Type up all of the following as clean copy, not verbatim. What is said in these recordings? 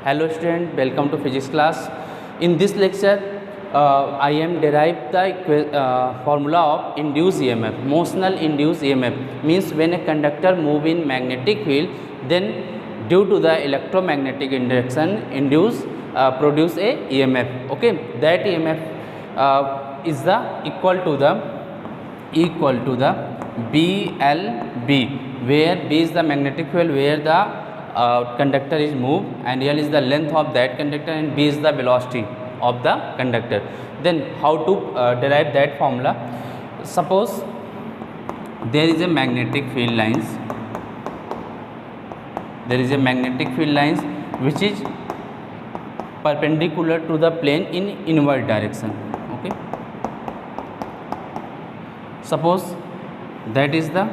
Hello student, welcome to physics class. In this lecture, I am derive the formula of induced EMF. Motional induced EMF means when a conductor move in magnetic field, then due to the electromagnetic induction produce a EMF. Okay, that EMF is the equal to the BLB, where B is the magnetic field where the conductor is moved, and L is the length of that conductor, and B is the velocity of the conductor. Then how to derive that formula? Suppose there is a magnetic field lines, which is perpendicular to the plane in inward direction. Okay, suppose that is the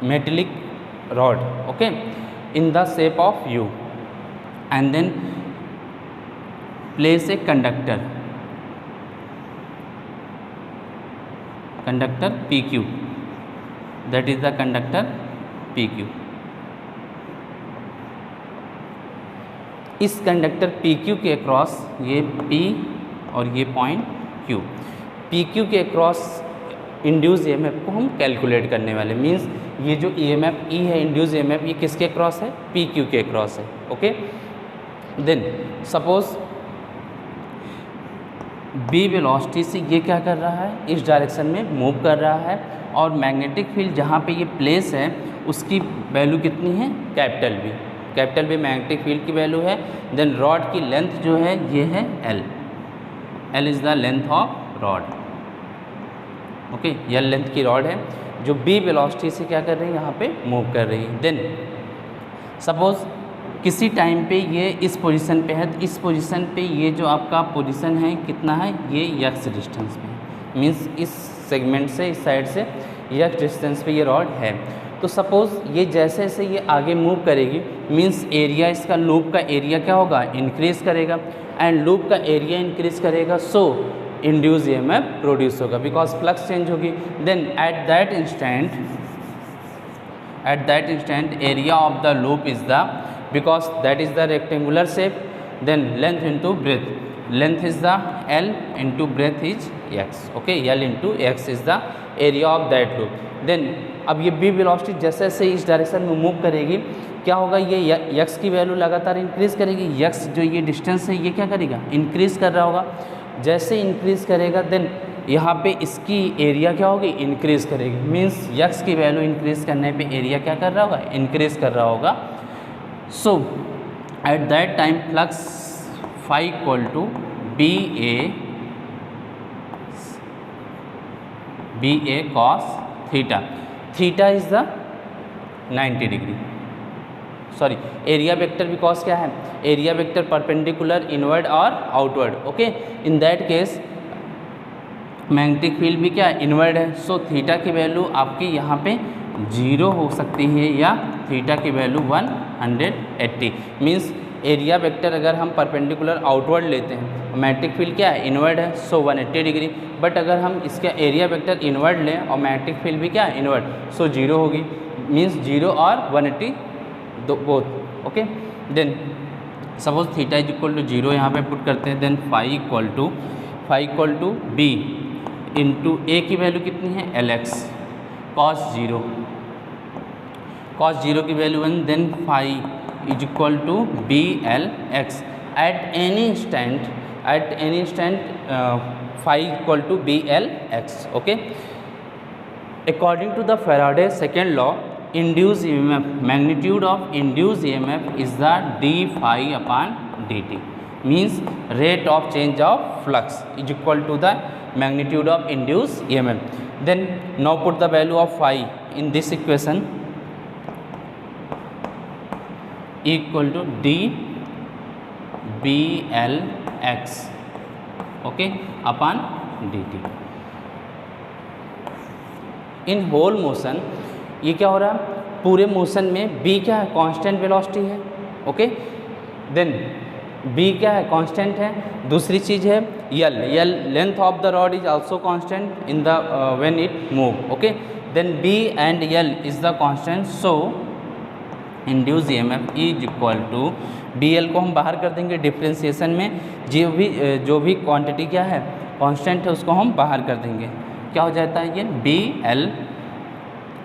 metallic rod, okay, in the shape of U, and then place a conductor PQ, that is the conductor PQ. इस conductor PQ के across ये P और ये point Q, PQ के across induce EMF को हम calculate करने वाले, मींस ये जो EMF E है, इंड्यूस EMF, ये किसके क्रॉस है? PQ के क्रॉस है. Okay, then suppose B velocity से ये क्या कर रहा है? इस डायरेक्शन में मूव कर रहा है, और मैग्नेटिक फील्ड जहाँ पे ये प्लेस है उसकी वैल्यू कितनी है? कैपिटल B मैग्नेटिक फील्ड की वैल्यू है. देन रॉड की लेंथ जो है ये है L is the length of rod. Okay, यह लेंथ की रॉड है जो B वेलोसिटी से क्या कर रही है? यहाँ पे मूव कर रही है. देन सपोज किसी टाइम पे ये इस पोजीशन पे है, तो इस पोजीशन पे ये जो आपका पोजीशन है कितना है? ये x डिस्टेंस पे, मींस इस सेगमेंट से, इस साइड से x डिस्टेंस पे ये रॉड है. तो सपोज ये जैसे जैसे ये आगे मूव करेगी, मींस एरिया, इसका लूप का एरिया क्या होगा? इंक्रीज करेगा, एंड लूप का एरिया इंक्रीज करेगा, सो इंड्यूस EMF प्रोड्यूस होगा, बिकॉज फ्लक्स चेंज होगी. Then at that instant area of the loop is the, because that is the rectangular shape, then length into breadth, length is the L into breadth is x. Okay, L into x is the area of that loop. Then अब ये B velocity जैसे जैसे इस direction में move करेगी, क्या होगा? ये x की वैल्यू लगातार इंक्रीज करेगी. x जो ये डिस्टेंस है ये क्या करेगा? इंक्रीज कर रहा होगा. जैसे इंक्रीज करेगा, देन यहाँ पे इसकी एरिया क्या होगी? इंक्रीज करेगी, मींस x की वैल्यू इंक्रीज करने पे एरिया क्या कर रहा होगा? इंक्रीज कर रहा होगा. So at that time flux phi equal to BA cos theta. Theta is the 90 degree. Sorry, area vector, because क्या है? एरिया वेक्टर परपेंडिकुलर इनवर्ड और outward. Okay, in that case magnetic field भी क्या है? Inward है. So theta की value आपकी यहाँ पे 0 हो सकती है, या थीटा की वैल्यू 180. मींस एरिया वेक्टर अगर हम परपेंडिकुलर आउटवर्ड लेते हैं, मैग्नेटिक फील्ड क्या है? इनवर्ड है, सो 180 डिग्री. बट अगर हम इसका एरिया वेक्टर इनवर्ड लें और मैग्नेटिक फील्ड भी क्या है? इनवर्ड, सो 0 होगी, मींस 0 और 180 both. Okay, then suppose theta is equal to 0 यहाँ पे पुट करते हैं. Then phi equal to B into A की वैल्यू कितनी है? LX cos 0 की value 1. Then phi is equal to BLX at any instant phi equal to BLX. Okay, according to the Faraday second law, induced EMF, magnitude of induced EMF is the d phi upon dt, means rate of change of flux is equal to the magnitude of induced EMF. Then now put the value of phi in this equation, equal to d BLX, okay, upon dt. In whole motion, ये क्या हो रहा है? पूरे motion में B क्या है? Constant velocity है. ओके, देन B क्या है? कांस्टेंट है. दूसरी चीज़ है L length of the rod is also constant in the when it move. Okay, then B and L is the constant, so induce EMF is equal to BL को हम बाहर कर देंगे डिफ्रेंसिएशन में, जो भी क्वांटिटी क्या है कांस्टेंट है उसको हम बाहर कर देंगे, क्या हो जाता है ये BL।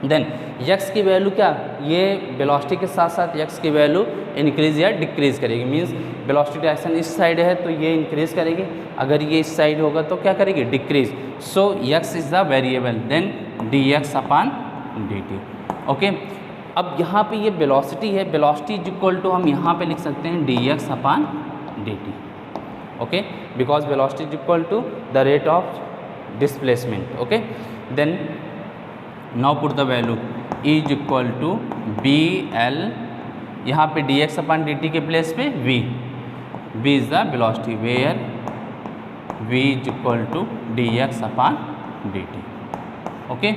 देन यक्स की वैल्यू क्या, ये वेलोसिटी के साथ साथ यक्स की वैल्यू इंक्रीज या डिक्रीज करेगी, मींस वेलोसिटी डायरेक्शन इस साइड है तो ये इंक्रीज करेगी, अगर ये इस साइड होगा तो क्या करेगी decrease. So x is the variable, then dx upon dt। Okay, अब यहाँ पे ये वेलोसिटी है, वेलोसिटी इज इक्वल टू हम यहाँ पे लिख सकते हैं dx upon dt। Okay, because velocity is equal to the rate of displacement. Okay, then now put the value is equal to BL, यहाँ पे dx अपॉन dt के प्लेस पे v is the velocity, where v is equal to dx upon dt। Okay,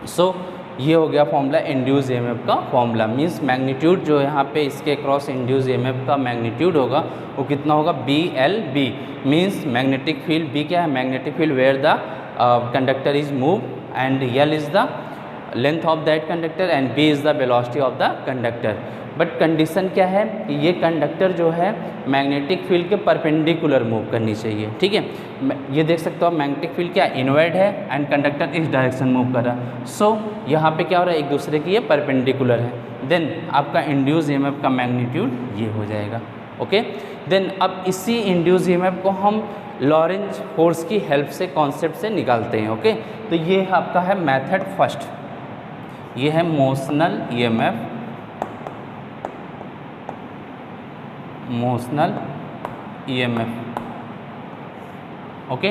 so ये हो गया formula induce EMF का formula, means magnitude जो यहाँ पे इसके क्रॉस इंड्यूस ईएमएफ का मैग्नीट्यूड होगा वो कितना होगा BLB, means magnetic field B क्या है, magnetic field where the conductor is move and L is the length of that conductor and B is the velocity of the conductor. But condition क्या है कि ये कंडक्टर जो है magnetic field के perpendicular move करनी चाहिए। ठीक है, ये देख सकते हो मैग्नेटिक फील्ड क्या इनवर्ड है एंड कंडक्टर इस डायरेक्शन मूव कर रहा है। सो यहाँ पे क्या हो रहा है, एक दूसरे की ये परपेंडिकुलर है, देन आपका इंड्यूस ईएमएफ का मैग्नीट्यूड ये हो जाएगा। ओके, देन अब इसी इंड्यूस ईएमएफ को हम लॉरेंज फोर्स की हेल्प से कॉन्सेप्ट से निकालते हैं। ओके, तो ये आपका है मेथड फर्स्ट, ये है motional EMF, motional EMF. Okay,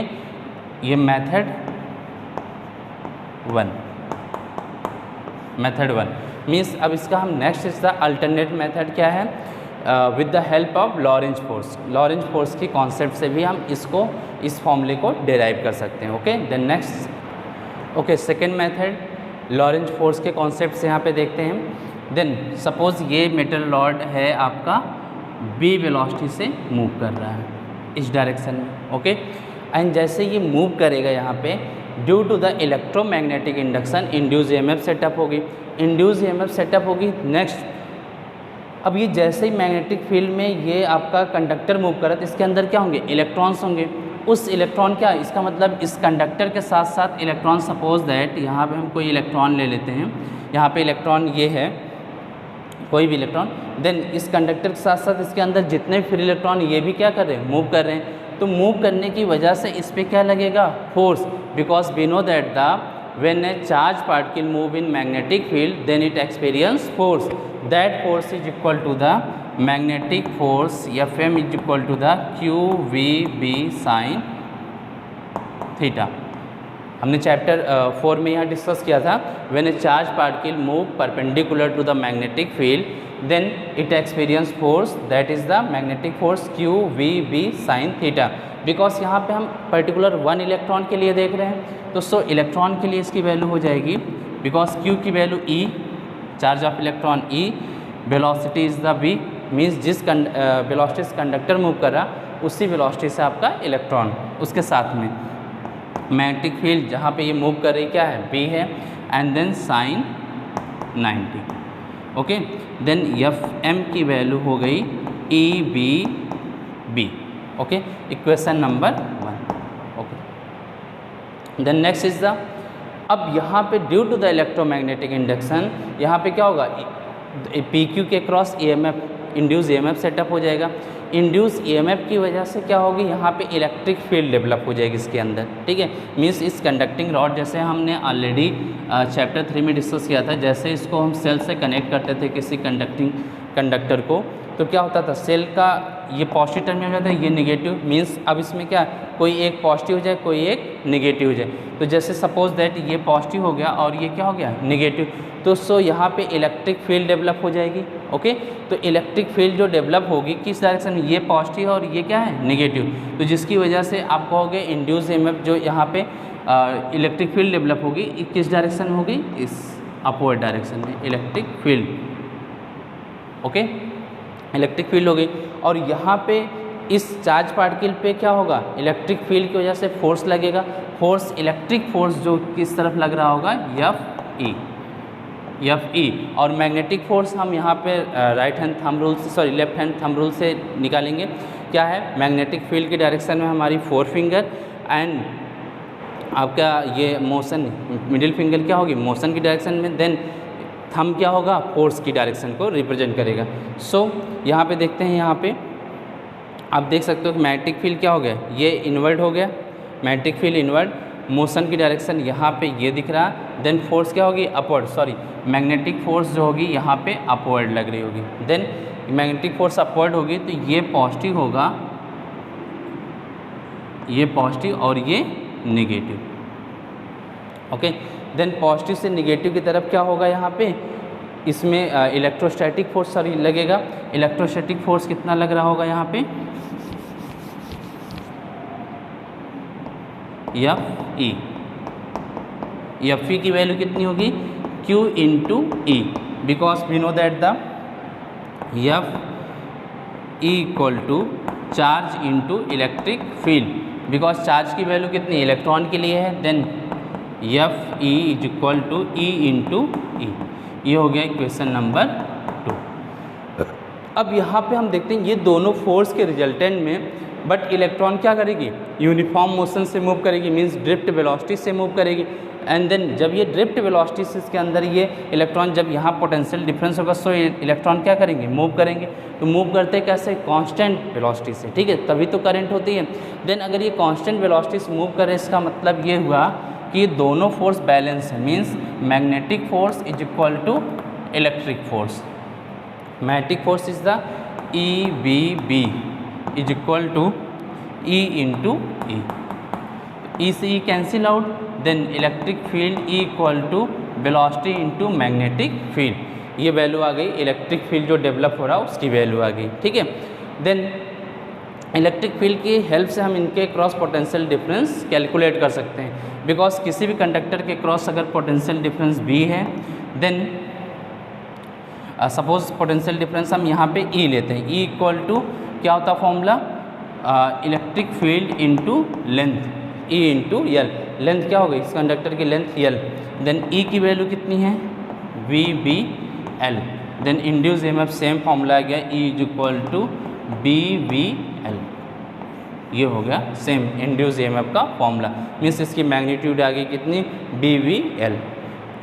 ये मेथड वन मीन्स अब इसका हम नेक्स्ट इसका अल्टरनेट मेथड क्या है, with the help of Lorentz force, Lorentz force की कॉन्सेप्ट से भी हम इसको इस फॉर्मूले को डिराइव कर सकते हैं। Okay, then next, okay second method Lorentz force के कॉन्सेप्ट से यहाँ पे देखते हैं। देन सपोज ये मेटल रॉड है आपका B वेलोसिटी से मूव कर रहा है इस डायरेक्शन में। ओके, एंड जैसे ये मूव करेगा यहाँ पे due to the electromagnetic induction induce EMF setup होगी, इंड्यूस ईएमएफ सेटअप होगी। नेक्स्ट, अब ये जैसे ही मैग्नेटिक फील्ड में ये आपका कंडक्टर मूव कर रहा है तो इसके अंदर क्या होंगे, इलेक्ट्रॉन्स होंगे। उस इलेक्ट्रॉन क्या, इसका मतलब इस कंडक्टर के साथ साथ इलेक्ट्रॉन, सपोज दैट यहाँ पे हम कोई इलेक्ट्रॉन ले लेते हैं, यहाँ पे इलेक्ट्रॉन ये है कोई भी इलेक्ट्रॉन, देन इस कंडक्टर के साथ साथ इसके अंदर जितने भी फ्री इलेक्ट्रॉन ये भी क्या कर रहे हैं, मूव कर रहे हैं। तो मूव करने की वजह से इस पर क्या लगेगा, force, because we know that the when a charge particle move in magnetic field then it experience force, that force is equal to the magnetic force Fm is equal to the QVB sine theta. हमने chapter 4 में यहाँ discuss किया था, when a charge particle move perpendicular to the magnetic field then it experience force, that is the magnetic force QVB sine theta. Because यहाँ पे हम particular one electron के लिए देख रहे हैं, तो सो इलेक्ट्रॉन के लिए इसकी वैल्यू हो जाएगी, बिकॉज Q की value E, charge of electron E, velocity is the V, means जिस वेलोसिटी से कंडक्टर मूव कर रहा उसी वेलोसिटी से आपका इलेक्ट्रॉन, उसके साथ में मैग्नेटिक फील्ड जहाँ पे ये मूव कर रही क्या है, B है, and then sine 90। Okay, then Fm की वैल्यू हो गई EBB। Okay, equation number 1। Okay, then next is the, अब यहाँ पे due to the electromagnetic induction यहाँ पे क्या होगा, PQ के cross EMF induce EMF setup हो जाएगा। इंड्यूस EMF की वजह से क्या होगी, यहाँ पे इलेक्ट्रिक फील्ड डेवलप हो जाएगी इसके अंदर। ठीक है, मीन्स इस कंडक्टिंग रॉड, जैसे हमने ऑलरेडी चैप्टर 3 में डिस्कस किया था, जैसे इसको हम सेल से कनेक्ट करते थे किसी कंडक्टर को, तो क्या होता था, सेल का ये पॉजिटिव टर्मिनल हो जाता है, ये निगेटिव, मीन्स अब इसमें क्या कोई एक पॉजिटिव हो जाए कोई एक निगेटिव हो जाए, तो जैसे सपोज दैट ये पॉजिटिव हो गया और ये क्या हो गया निगेटिव, तो सो यहाँ पे इलेक्ट्रिक फील्ड डेवलप हो जाएगी। ओके, तो इलेक्ट्रिक फील्ड जो डेवलप होगी किस डायरेक्शन में, ये पॉजिटिव और ये क्या है निगेटिव, तो जिसकी वजह से आप कहोगे इंड्यूस EMF जो यहाँ पे इलेक्ट्रिक फील्ड डेवलप होगी किस डायरेक्शन में होगी, इस अपवर्ड डायरेक्शन में electric field. Okay, electric field हो गई, और यहाँ पे इस चार्ज पार्टिकल पे क्या होगा, इलेक्ट्रिक फील्ड की वजह से फोर्स लगेगा, फोर्स इलेक्ट्रिक फोर्स जो किस तरफ लग रहा होगा, FE। F E. और मैग्नेटिक फोर्स हम यहाँ पे राइट हैंड थंब रूल से लेफ्ट हैंड थंब रूल से निकालेंगे। क्या है, मैग्नेटिक फील्ड की डायरेक्शन में हमारी 4 फिंगर एंड आपका ये मोशन मिडिल फिंगर क्या होगी मोशन की डायरेक्शन में, देन थंब क्या होगा फोर्स की डायरेक्शन को रिप्रेजेंट करेगा। सो यहाँ पे देखते हैं, यहाँ पे आप देख सकते हो कि मैग्नेटिक फील्ड क्या हो गया, ये इनवर्ड हो गया, मैग्नेटिक फील्ड इनवर्ड, मोशन की डायरेक्शन यहाँ पे ये दिख रहा, देन फोर्स क्या होगी अपवर्ड, मैग्नेटिक फोर्स जो होगी यहाँ पे अपवर्ड लग रही होगी, देन मैग्नेटिक फोर्स अपवर्ड होगी तो ये पॉजिटिव होगा, ये पॉजिटिव और ये नेगेटिव। ओके, देन पॉजिटिव से नेगेटिव की तरफ क्या होगा, यहाँ पे इसमें इलेक्ट्रोस्टैटिक फोर्स लगेगा। इलेक्ट्रोस्टैटिक फोर्स कितना लग रहा होगा यहाँ पे, एफ ई, एफ ई की वैल्यू कितनी होगी Q into E, because we know that the F E equal to charge into electric field, because charge की वैल्यू कितनी इलेक्ट्रॉन के लिए है, then F E is equal to E into E. ये हो गया इक्वेशन नंबर 2। अब यहाँ पे हम देखते हैं ये दोनों फोर्स के रिजल्टेंट में, बट इलेक्ट्रॉन क्या करेगी यूनिफॉर्म मोशन से मूव करेगी, मींस ड्रिफ्ट वेलोसिटी से मूव करेगी। एंड देन जब ये ड्रिफ्ट वेलोसिटी से इसके अंदर ये इलेक्ट्रॉन जब यहाँ पोटेंशियल डिफरेंस होगा, सो इलेक्ट्रॉन क्या करेंगे मूव करेंगे। तो मूव करते कैसे, कांस्टेंट वेलोसिटी से, ठीक है, तभी तो करंट होती है। देन अगर ये कांस्टेंट वेलोसिटी से मूव करे, इसका मतलब ये हुआ कि ये दोनों फोर्स बैलेंस है, means magnetic force is equal to electric force. Magnetic force is the E B B is equal to E into E, E से E cancel out, then electric field E equal to velocity into magnetic field. ये value आ गई, electric field जो develop हो रहा है उसकी value आ गई, ठीक है। देन इलेक्ट्रिक फील्ड की हेल्प से हम इनके क्रॉस पोटेंशियल डिफरेंस कैलकुलेट कर सकते हैं, बिकॉज किसी भी कंडक्टर के क्रॉस अगर पोटेंशियल डिफरेंस भी है, देन सपोज पोटेंशियल डिफरेंस हम यहाँ पे ई लेते हैं, ई इक्वल टू क्या होता है formula, electric field into length, E into L, length क्या हो गई इस कंडक्टर की लेंथ यल, देन ई की वैल्यू कितनी है V B L, then induce EMF same formula आ गया, E is equal to B V L. ये हो गया सेम इंड्यूस ईएमएफ का फॉर्मूला, मीन्स इसकी मैग्नीट्यूड आ गई कितनी बी वी एल।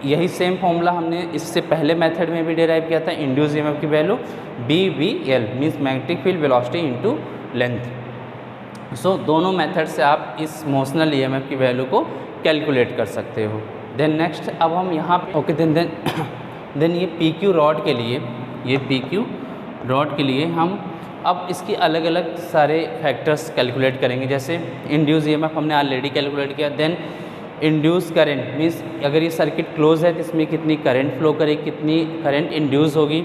यही सेम फॉर्मूला हमने इससे पहले मेथड में भी डिराइव किया था, इंड्यूस ईएमएफ की value B V L means magnetic field velocity into length. So दोनों मेथड से आप इस मोशनल ईएमएफ की वैल्यू को कैलकुलेट कर सकते हो। देन नेक्स्ट अब हम यहाँ पे ओके देन ये पी क्यू रॉड के लिए, ये पी क्यू रॉड के लिए हम अब इसकी अलग अलग सारे फैक्टर्स कैलकुलेट करेंगे। जैसे इंड्यूस ईएमएफ हमने ऑलरेडी कैलकुलेट किया, देन इंड्यूस करंट मीन्स अगर ये सर्किट क्लोज है तो इसमें कितनी करंट फ्लो करेगी, कितनी करंट इंड्यूस होगी।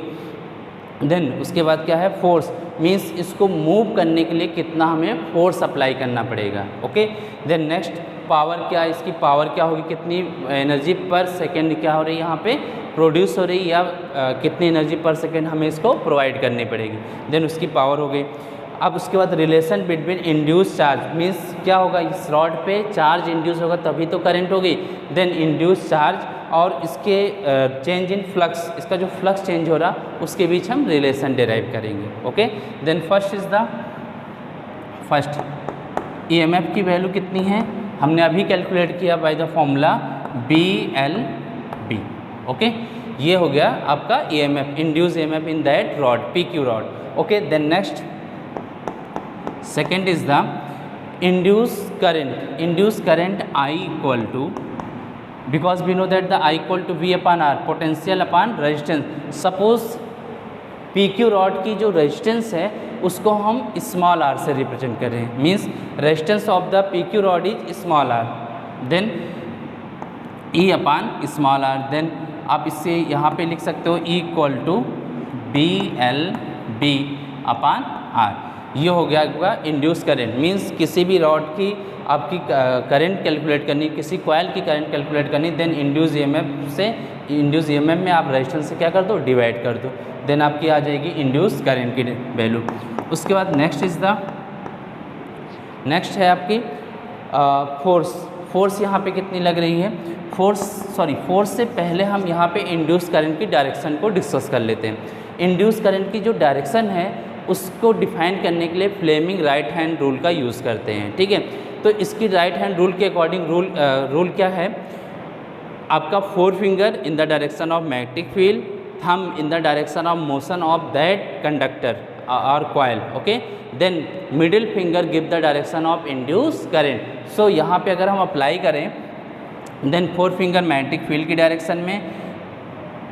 देन उसके बाद क्या है फोर्स, मीन्स इसको मूव करने के लिए कितना हमें फोर्स अप्लाई करना पड़ेगा। ओके, देन नेक्स्ट पावर क्या है, इसकी पावर क्या होगी, कितनी एनर्जी पर सेकेंड क्या हो रही है यहाँ पे प्रोड्यूस हो रही है, या कितनी एनर्जी पर सेकेंड हमें इसको प्रोवाइड करनी पड़ेगी। देन उसकी पावर हो गई। अब उसके बाद relation between induce charge means क्या होगा, इस रॉड पे चार्ज इंड्यूस होगा तभी तो करंट होगी। देन इंड्यूस चार्ज और इसके चेंज इन फ्लक्स, इसका जो फ्लक्स चेंज हो रहा उसके बीच हम रिलेशन डिराइव करेंगे। Okay, then first is the first EMF की वैल्यू कितनी है, हमने अभी कैलकुलेट किया by the formula B L B. Okay, ये हो गया आपका EMF, induce EMF in that rod, P Q rod. Okay, then next second is the induced current I equal to, because we know that the I equal to V upon R, potential upon resistance। suppose PQ rod की जो resistance है उसको हम small r से represent कर रहे हैं, means resistance of the PQ rod is small r, then E upon small r, then आप इससे यहाँ पे लिख सकते हो E equal to B L B upon R। ये हो गया आपका इंड्यूस करंट, मींस किसी भी रॉड की आपकी करंट कैलकुलेट करनी, किसी कॉइल की करंट कैलकुलेट करनी, देन इंड्यूस ईएमएफ से, इंड्यूस ईएमएफ में आप रेजिस्टेंस से क्या कर दो डिवाइड कर दो, देन आपकी आ जाएगी इंड्यूस करंट की वैल्यू। उसके बाद नेक्स्ट है आपकी फोर्स। फोर्स यहाँ पे कितनी लग रही है, फोर्स से पहले हम यहाँ पे इंड्यूस करंट की डायरेक्शन को डिस्कस कर लेते हैं। इंड्यूस करंट की जो डायरेक्शन है उसको डिफाइन करने के लिए फ्लेमिंग राइट हैंड रूल का यूज़ करते हैं, ठीक है। तो इसकी राइट हैंड रूल के अकॉर्डिंग रूल क्या है, आपका 4 finger in the direction of magnetic field, thumb in the direction of motion of that conductor और coil, okay, then middle finger give the direction of induce current. So यहाँ पे अगर हम apply करें, then 4 finger magnetic field की direction में,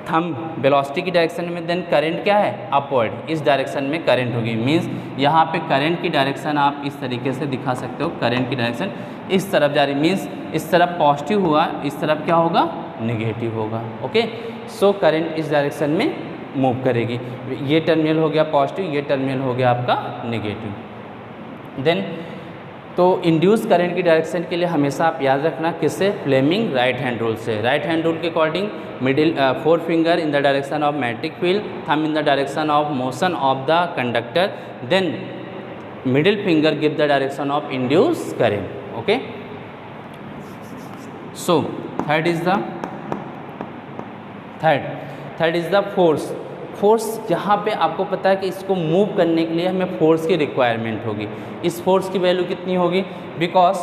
thumb velocity की direction में, देन करंट क्या है, अपवर्ड, इस डायरेक्शन में करंट होगी। मींस यहाँ पे करंट की डायरेक्शन आप इस तरीके से दिखा सकते हो, करंट की डायरेक्शन इस तरफ जा रही, मींस इस तरफ पॉजिटिव हुआ, इस तरफ क्या होगा, नेगेटिव होगा, ओके। सो करंट इस डायरेक्शन में मूव करेगी। ये टर्मिनल हो गया पॉजिटिव, ये टर्मिनल हो गया आपका नेगेटिव। देन तो इंड्यूस करंट की डायरेक्शन के लिए हमेशा आप याद रखना किससे, फ्लेमिंग राइट हैंड रूल से। राइट हैंड रूल के according middle 4 finger in the direction of magnetic field, thumb in the direction of motion of the conductor, then middle finger give the direction of induce current, okay. So third is the force. यहाँ पे आपको पता है कि इसको move करने के लिए हमें फोर्स की रिक्वायरमेंट होगी। इस फोर्स की वैल्यू कितनी होगी, बिकॉज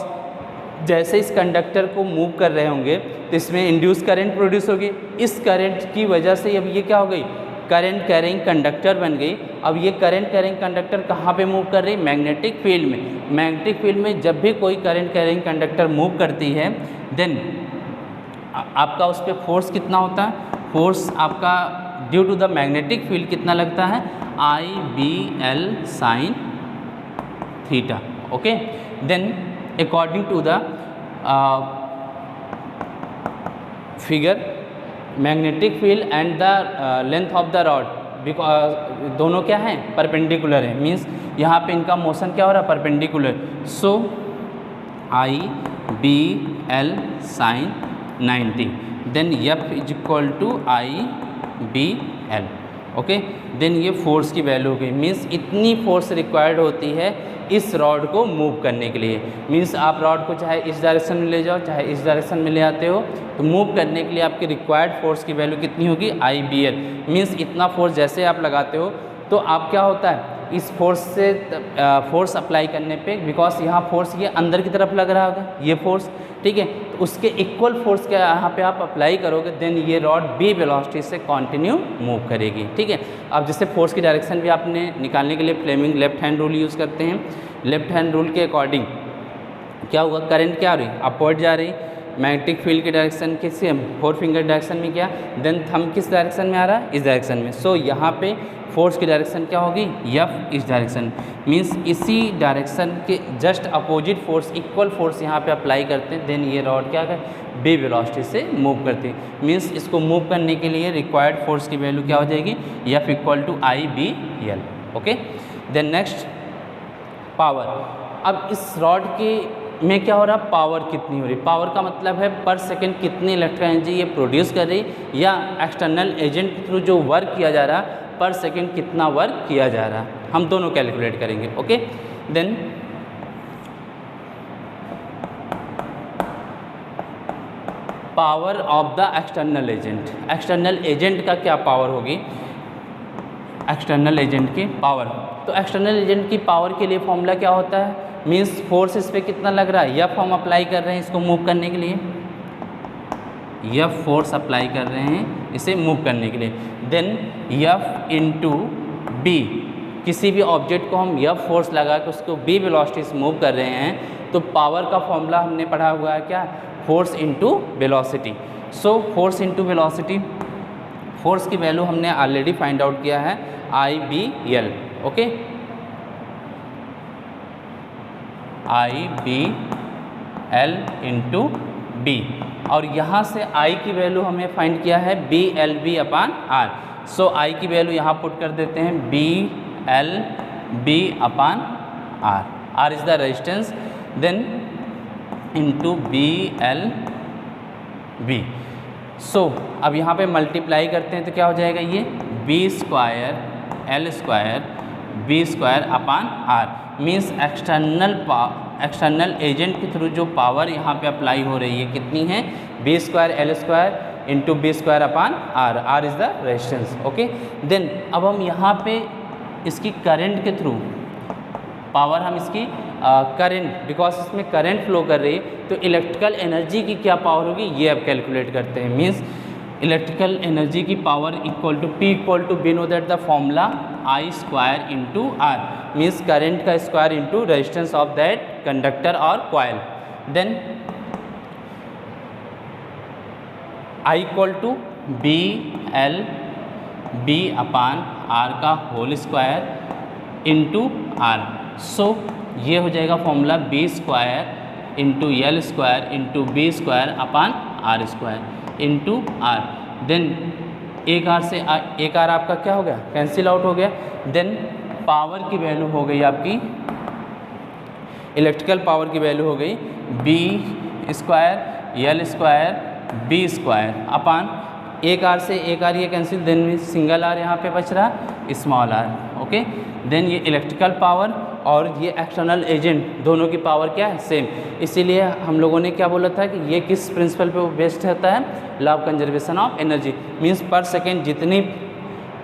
जैसे इस कंडक्टर को मूव कर रहे होंगे तो इसमें इंड्यूस करंट प्रोड्यूस होगी। इस करंट की वजह से अब ये क्या हो गई, करंट कैरिंग कंडक्टर बन गई। अब ये करंट कैरिंग कंडक्टर कहाँ पे मूव कर रही, मैग्नेटिक फील्ड में। मैग्नेटिक फील्ड में जब भी कोई करंट कैरिंग कंडक्टर मूव करती है, देन आपका उस पर फोर्स कितना होता है, फोर्स आपका due to the magnetic field कितना लगता है, IBL sine theta, okay. Then according to the figure, magnetic field and the length of the rod, because दोनों क्या हैं, परपेंडिकुलर है, मीन्स यहाँ पे इनका मोशन क्या हो रहा है, perpendicular. So IBL sine 90, then F is equal to IBL, okay. Then ये फोर्स की वैल्यू हो गई, मीन्स इतनी फोर्स रिक्वायर्ड होती है इस रॉड को मूव करने के लिए। मीन्स आप रॉड को चाहे इस डायरेक्शन में ले जाओ, चाहे इस डायरेक्शन में ले आते हो, तो मूव करने के लिए आपकी रिक्वायर्ड फोर्स की वैल्यू कितनी होगी, IBL। मीन्स इतना फोर्स जैसे आप लगाते हो तो आप क्या होता है, इस फोर्स से फोर्स अप्लाई करने पे, बिकॉज यहाँ फोर्स ये अंदर की तरफ लग रहा होगा, ये फोर्स, ठीक है, तो उसके इक्वल फोर्स क्या यहाँ पे आप अप्लाई करोगे, देन ये रॉड B वेलोसिटी से कंटिन्यू मूव करेगी, ठीक है। अब जैसे फोर्स की डायरेक्शन भी आपने निकालने के लिए Fleming left hand rule use करते हैं। लेफ्ट हैंड रूल के अकॉर्डिंग क्या हुआ, करंट क्या हो रही, अपवर्ड जा रही, मैग्नेटिक फील्ड की डायरेक्शन किससे, 4 फिंगर डायरेक्शन में क्या, देन थंब किस डायरेक्शन में आ रहा है, इस डायरेक्शन में। सो यहाँ पे फोर्स की डायरेक्शन क्या होगी, F इस डायरेक्शन, मीन्स इसी डायरेक्शन के just opposite force, equal force यहाँ पे अप्लाई करते हैं, देन ये रॉड क्या कर B वेलोसिटी से मूव करती है। मीन्स इसको मूव करने के लिए रिक्वायर्ड फोर्स की वैल्यू क्या हो जाएगी, F equal to IBL, okay. Then next power. अब इस रॉड के में क्या हो रहा, पावर कितनी हो रही, पावर का मतलब है पर सेकंड कितनी इलेक्ट्रिकल एनर्जी ये प्रोड्यूस कर रही, या एक्सटर्नल एजेंट के थ्रू जो वर्क किया जा रहा है पर सेकंड कितना वर्क किया जा रहा है, हम दोनों कैलकुलेट करेंगे, okay. Then power of the external agent, external agent का क्या पावर होगी, एक्सटर्नल एजेंट की पावर। तो एक्सटर्नल एजेंट की पावर के लिए फॉर्मूला क्या होता है, मीन्स फोर्स इस पर कितना लग रहा है, F हम अप्लाई कर रहे हैं इसको मूव करने के लिए, F फोर्स अप्लाई कर रहे हैं इसे मूव करने के लिए, देन F इंटू B, किसी भी ऑब्जेक्ट को हम F फोर्स लगा के उसको B वेलोसिटी से मूव कर रहे हैं, तो पावर का फॉर्मूला हमने पढ़ा हुआ है क्या, force into velocity. So force into velocity, force की वैल्यू हमने ऑलरेडी फाइंड आउट किया है, IBL, okay, IBL into B, और यहाँ से I की वैल्यू हमें फाइंड किया है BLB upon R। So I की वैल्यू यहाँ पुट कर देते हैं BLB upon R, R is the resistance, then into BLB। So अब यहाँ पे मल्टीप्लाई करते हैं तो क्या हो जाएगा, ये B square L square B square upon R, means external agent के थ्रू जो पावर यहाँ पे अप्लाई हो रही है कितनी है, B square L square into B square upon R, R is the resistance. Okay, then अब हम यहाँ पे इसकी करंट के थ्रू पावर, हम इसकी करंट, बिकॉज इसमें करंट फ्लो कर रही है तो इलेक्ट्रिकल एनर्जी की क्या पावर होगी ये अब कैलकुलेट करते हैं। मीन्स इलेक्ट्रिकल एनर्जी की power equal to P equal to we know that the formula I square into R, means current का square into resistance of that conductor और coil. Then I equal to B L B upon R का whole square into R. So ये हो जाएगा formula B square into L square into B square upon R square into R. Then एक R से एक are आपका क्या हो गया, कैंसिल आउट हो गया। देन पावर की वैल्यू हो गई आपकी, इलेक्ट्रिकल पावर की वैल्यू हो गई B square L square B square upon एक आर से एक आर ये कैंसिल, देन सिंगल आर यहाँ पे बच रहा स्मॉल आर। ओके, देन ये इलेक्ट्रिकल पावर और ये एक्सटर्नल एजेंट दोनों की पावर क्या है, सेम। इसीलिए हम लोगों ने क्या बोला था कि ये किस प्रिंसिपल पे बेस्ड रहता है, law of conservation of energy. Means पर सेकेंड जितनी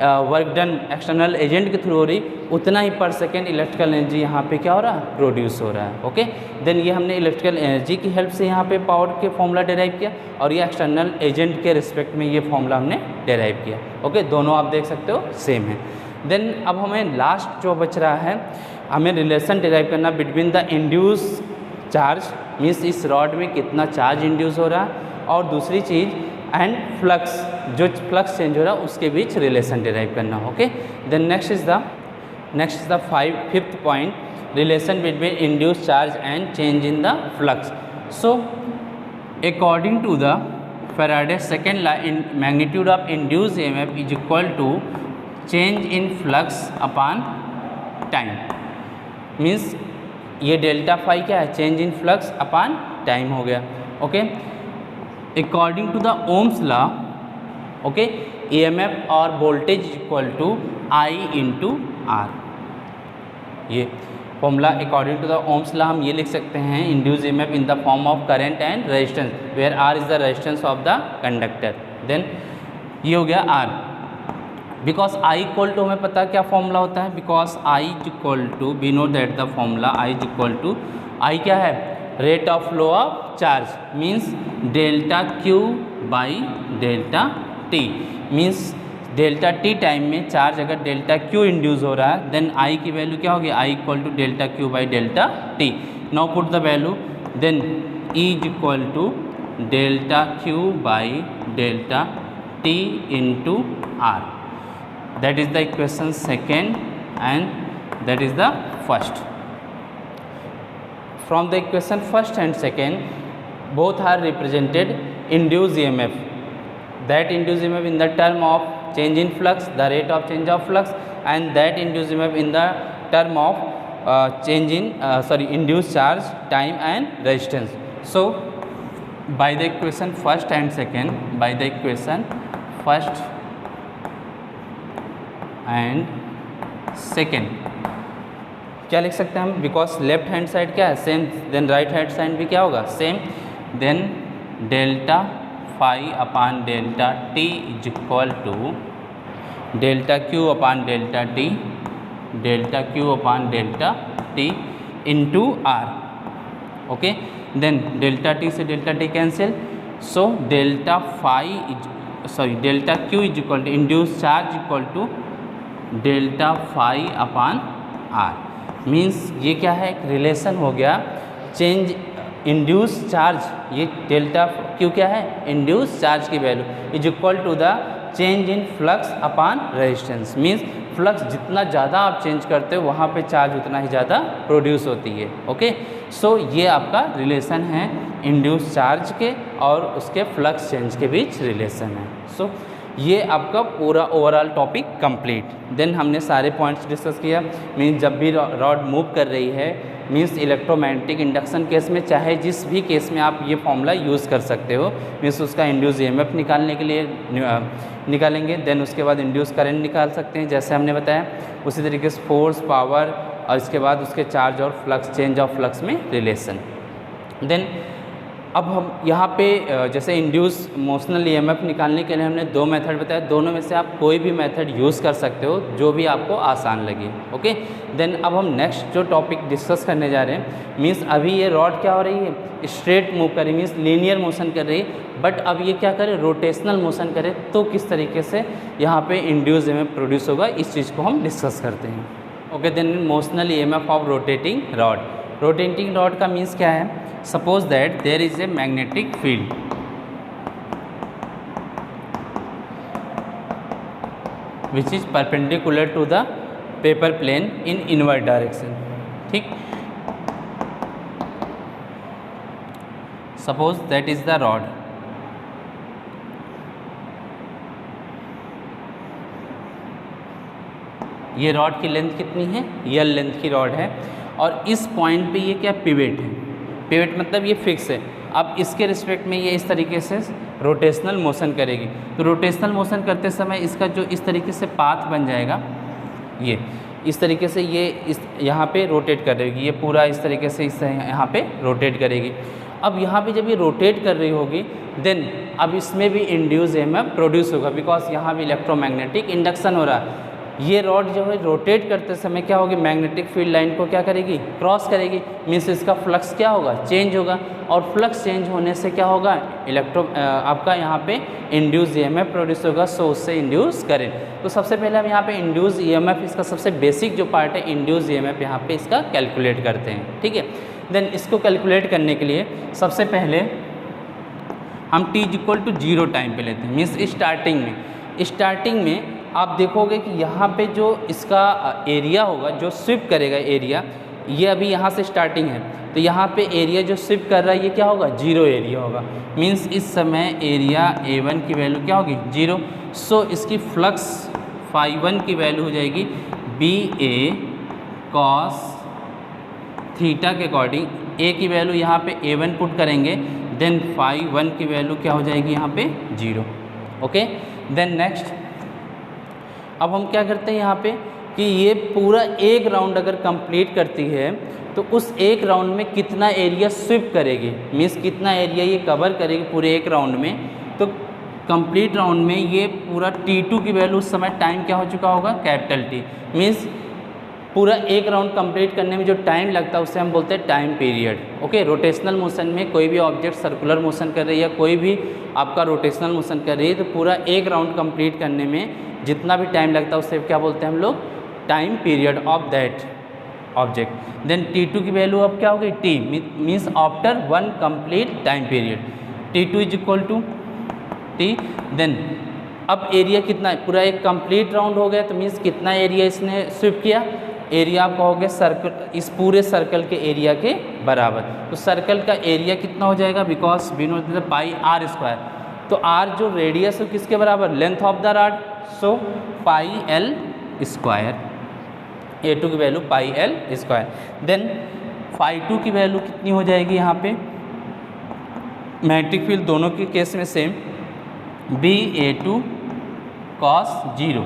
वर्क डन एक्सटर्नल एजेंट के थ्रू हो रही उतना ही पर सेकेंड इलेक्ट्रिकल एनर्जी यहाँ पे क्या हो रहा है, प्रोड्यूस हो रहा है। ओके, देन ये हमने इलेक्ट्रिकल एनर्जी की हेल्प से यहाँ पे पावर के फॉर्मूला डेराइव किया और ये एक्सटर्नल एजेंट के रिस्पेक्ट में ये फॉर्मूला हमने डेराइव किया। ओके, दोनों आप देख सकते हो सेम है। देन अब हमें लास्ट जो बच रहा है, हमें रिलेशन डेराइव करना between the induce charge, means इस रॉड में कितना चार्ज इंड्यूस हो रहा है, और दूसरी चीज़ एंड फ्लक्स, जो फ्लक्स चेंज हो रहा है उसके बीच रिलेशन डेराइव करना। Okay, then next is the fifth point, relation between induce charge and change in the flux. So according to the Faraday second law, in magnitude of induce EMF is equal to change in flux upon time. Means ये delta phi क्या है, change in flux upon time हो गया। Okay, according to the Ohm's law, okay, EMF और voltage equal to I into R. ये formula according to the Ohm's law हम ये लिख सकते हैं, induce EMF in the form of current and resistance where R is the resistance of the conductor. Then ये हो गया R. Because I equal to हमें पता क्या फॉर्मूला होता है, because I equal to we know that the formula I equal to, I क्या है, rate of flow of charge, means delta Q by delta T. Means delta T time में charge अगर delta Q induce हो रहा है, then I की value क्या होगी, I equal to delta Q by delta T. Now put the value, then E is equal to delta Q by delta T into R. That is the equation second and that is the first. From the equation first and second, both are represented induced EMF. That induced EMF in the term of change in flux, the rate of change of flux, and that induced EMF in the term of induced charge, time and resistance. So, by the equation first and second, by the equation first and second क्या लिख सकते हैं हम, because left hand side क्या है same, then right hand side भी क्या होगा same. Then delta phi upon delta T is equal to delta Q upon delta T, delta Q upon delta T into R. Okay, then delta T से delta T cancel, so delta delta Q is equal to induce charge equal to delta phi upon R. Means ये क्या है, एक relation हो गया, change induce charge, ये delta Q क्या है, इंड्यूस चार्ज की value is equal to the change in flux upon resistance. Means flux जितना ज़्यादा आप चेंज करते हो वहाँ पे चार्ज उतना ही ज़्यादा प्रोड्यूस होती है। ओके, सो ये आपका रिलेशन है इंड्यूस चार्ज के और उसके फ्लक्स चेंज के बीच रिलेशन है। सो ये आपका पूरा ओवरऑल टॉपिक कंप्लीट। देन हमने सारे पॉइंट्स डिस्कस किया। मीन्स जब भी रॉड मूव कर रही है, मीन्स इलेक्ट्रोमैग्नेटिक इंडक्शन केस में चाहे जिस भी केस में आप ये फॉर्मूला यूज़ कर सकते हो। मीन्स उसका इंड्यूस ईएमएफ निकालने के लिए निकालेंगे, देन उसके बाद इंड्यूस करंट निकाल सकते हैं जैसे हमने बताया। उसी तरीके से फोर्स, पावर और इसके बाद उसके चार्ज और फ्लक्स, चेंज ऑफ फ्लक्स में रिलेशन। देन अब हम यहाँ पे जैसे इंड्यूस मोशनल ईएमएफ निकालने के लिए हमने दो मेथड बताया, दोनों में से आप कोई भी मेथड यूज़ कर सकते हो जो भी आपको आसान लगे। ओके, देन अब हम नेक्स्ट जो टॉपिक डिस्कस करने जा रहे हैं, मीन्स अभी ये रॉड क्या हो रही है, स्ट्रेट मूव कर रही है, मीन्स लीनियर मोशन कर रही है, बट अब ये क्या करे, रोटेशनल मोशन करे, तो किस तरीके से यहाँ पे इंड्यूस ईएमएफ प्रोड्यूस होगा, इस चीज़ को हम डिस्कस करते हैं। Okay, then motional EMF of rotating rod. Rotating rod का मीन्स क्या है, suppose that there is a magnetic field which is perpendicular to the paper plane in inward direction। ठीक, suppose that is the rod, ये rod की length कितनी है, यल length की rod है, और इस पॉइंट पे ये क्या पिवेट है, पिवेट मतलब ये फिक्स है। अब इसके रिस्पेक्ट में ये इस तरीके से रोटेशनल मोशन करेगी, तो रोटेशनल मोशन करते समय इसका जो इस तरीके से पाथ बन जाएगा, ये इस तरीके से ये इस यहाँ पे रोटेट करेगी, ये पूरा इस तरीके से इस यहाँ पे रोटेट करेगी। अब यहाँ पे जब ये रोटेट कर रही होगी, देन अब इसमें भी इंड्यूस ईएमएफ प्रोड्यूस होगा, बिकॉज यहाँ भी इलेक्ट्रोमैग्नेटिक इंडक्शन हो रहा है। ये रॉड जो है रोटेट करते समय क्या होगी, मैग्नेटिक फील्ड लाइन को क्या करेगी, क्रॉस करेगी, मीन्स इसका फ्लक्स क्या होगा, चेंज होगा, और फ्लक्स चेंज होने से क्या होगा, आपका यहाँ पे इंड्यूस ईएमएफ प्रोड्यूस होगा, सो उससे इंड्यूस करेंट। तो सबसे पहले हम यहाँ पे इंड्यूस ईएमएफ, इसका सबसे बेसिक जो पार्ट है इंड्यूस ईएमएफ, यहाँ पे इसका कैलकुलेट करते हैं। ठीक है, देन इसको कैलकुलेट करने के लिए सबसे पहले हम t=0 टाइम पे लेते हैं, मीन्स स्टार्टिंग में आप देखोगे कि यहाँ पे जो इसका एरिया होगा, जो स्विप करेगा एरिया, ये अभी यहाँ से स्टार्टिंग है, तो यहाँ पे एरिया जो स्विप कर रहा है ये क्या होगा, 0 एरिया होगा, मीन्स इस समय एरिया A1 की वैल्यू क्या होगी, 0। सो इसकी फ्लक्स φ1 की वैल्यू हो जाएगी BA cos थीटा के अकॉर्डिंग, A की वैल्यू यहाँ पे A1 पुट करेंगे, देन φ1 की वैल्यू क्या हो जाएगी यहाँ पे 0। ओके, देन नेक्स्ट अब हम क्या करते हैं यहाँ पे कि ये पूरा एक राउंड अगर कंप्लीट करती है तो उस एक राउंड में कितना एरिया स्विप करेगी, मीन्स कितना एरिया ये कवर करेगी पूरे एक राउंड में। तो कंप्लीट राउंड में ये पूरा T2 की वैल्यू उस समय टाइम क्या हो चुका होगा, कैपिटल T, मीन्स पूरा एक राउंड कंप्लीट करने में जो टाइम लगता है उससे हम बोलते हैं time period. Okay, rotational motion में कोई भी ऑब्जेक्ट सर्कुलर मोशन कर रही है या कोई भी आपका रोटेशनल मोशन कर रही है, तो पूरा एक राउंड कंप्लीट करने में जितना भी टाइम लगता है उससे क्या बोलते हैं हम लोग, time period of that object. Then T2 की वैल्यू अब क्या होगी, T, means after 1 complete time period, T2 = T। Then अब एरिया कितना है, पूरा एक कंप्लीट राउंड हो गया, तो मीन्स कितना एरिया इसने स्विप किया, एरिया आप कहोगे सर्कल, इस पूरे सर्कल के एरिया के बराबर। तो सर्कल का एरिया कितना हो जाएगा, बिकॉज वी नो πr², तो r जो रेडियस है किसके बराबर, length of the rod, so πl², A2 की वैल्यू πl²। देन φ2 की वैल्यू कितनी हो जाएगी यहाँ पे, मैग्नेटिक फील्ड दोनों के केस में सेम, BA2 cos 0,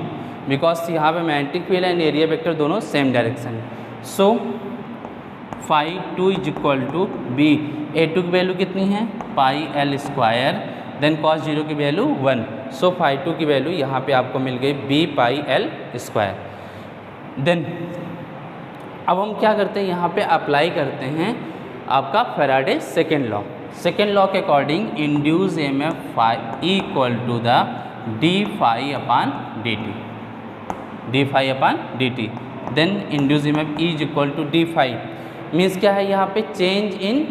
बिकॉज यहाँ पे magnetic field and area vector दोनों सेम डायरेक्शन है। सो φ2 = B, A2 की वैल्यू कितनी है, πl², देन cos 0 की वैल्यू 1, सो φ2 की वैल्यू यहाँ पे आपको मिल गई Bπl²। देन अब हम क्या करते हैं, यहाँ पे अप्लाई करते हैं आपका Faraday second law. Second law के according induce EMF = dφ/dt, dφ/dt। Then induce EMF E =d∅, means क्या है यहाँ पे, चेंज इन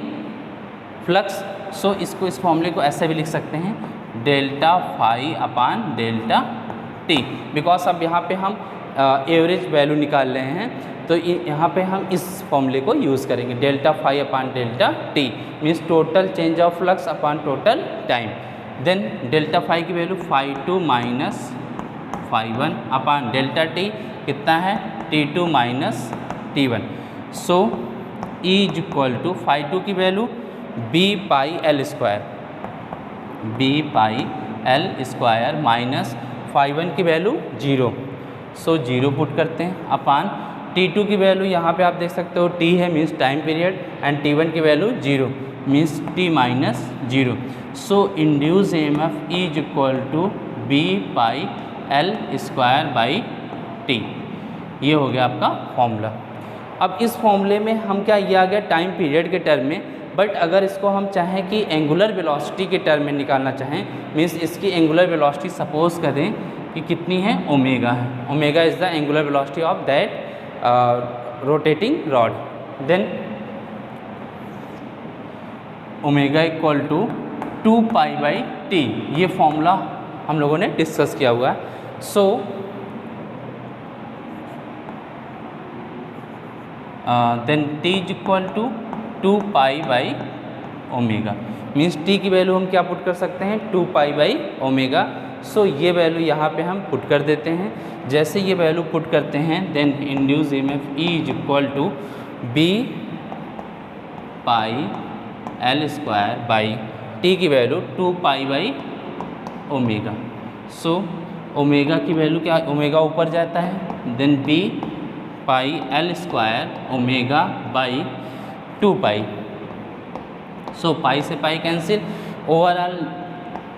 फ्लक्स। सो इसको, इस फॉर्मूले को ऐसे भी लिख सकते हैं, ΔΦ/ΔT, बिकॉज अब यहाँ पे हम एवरेज वैल्यू निकाल रहे हैं, तो यहाँ पे हम इस फॉर्मूले को यूज़ करेंगे, ΔΦ/ΔT, means total change of flux upon total time. Then ΔΦ की वैल्यू φ2 - φ1/ΔT कितना है, T2 - T1। सो E = φ2 की वैल्यू BπL² माइनस φ1 की वैल्यू 0, सो 0 पुट करते हैं, अपान T2 की वैल्यू यहाँ पे आप देख सकते हो T है means time period and T1 की value 0 means T minus 0. So induce EMF is equal to B pi L square by T. ये हो गया आपका फॉर्मूला. अब इस फॉर्मूले में हम क्या, ये आ गया टाइम पीरियड के टर्म में, बट अगर इसको हम चाहें कि एंगुलर वेलोसिटी के टर्म में निकालना चाहें, मीन्स इसकी एंगुलर वेलोसिटी सपोज करें कि कितनी है, ओमेगा है. Omega is the angular velocity of that rotating rod. Then omega equal to 2 pi by T. ये फॉर्मूला हम लोगों ने डिस्कस किया हुआ है. So then T is equal to 2 pi by omega. Means T की वैल्यू हम क्या पुट कर सकते हैं, 2 पाई बाई ओमेगा. सो ये वैल्यू यहाँ पे हम पुट कर देते हैं. जैसे ये वैल्यू पुट करते हैं then induce EMF is equal to B pi L square by T की value 2 pi by omega. So omega की वैल्यू क्या, ओमेगा ऊपर जाता है, then B pi L square omega by 2 pi. So pi से pi cancel. Overall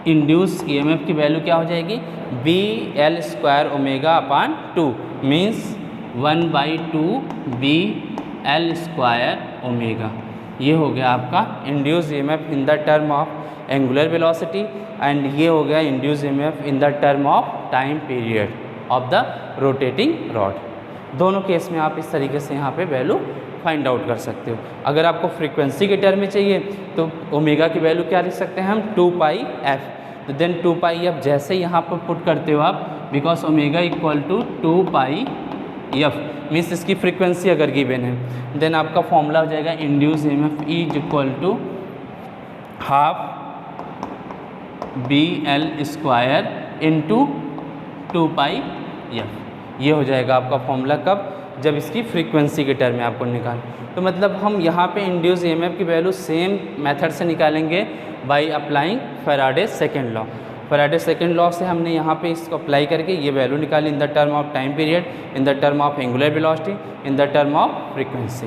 induce EMF की value क्या हो जाएगी, B L square omega upon 2 means 1/2 B L square omega. ये हो गया आपका induce EMF in the term of angular velocity and ये हो गया induce EMF in the term of time period of the rotating rod. दोनों case में आप इस तरीके से यहाँ पे वैल्यू फाइंड आउट कर सकते हो. अगर आपको फ्रीक्वेंसी के टर्म में चाहिए तो ओमेगा की वैल्यू क्या लिख सकते हैं हम, 2 पाई एफ. तो देन 2 पाई एफ जैसे यहाँ पर पुट करते हो आप, because omega equal to 2 pi F means इसकी फ्रीक्वेंसी अगर गिवन है, देन आपका फॉर्मूला हो जाएगा induce EMF is equal to half B L square into 2 pi F. ये हो जाएगा आपका फॉर्मूला कब, जब इसकी फ्रीक्वेंसी के टर्म में आपको निकाल. तो मतलब हम यहाँ पे इंड्यूस EMF की वैल्यू सेम मेथड से निकालेंगे by applying Faraday second law. Faraday second law से हमने यहाँ पे इसको अप्लाई करके ये वैल्यू निकाली in the term of time period, in the term of angular velocity, in the term of frequency.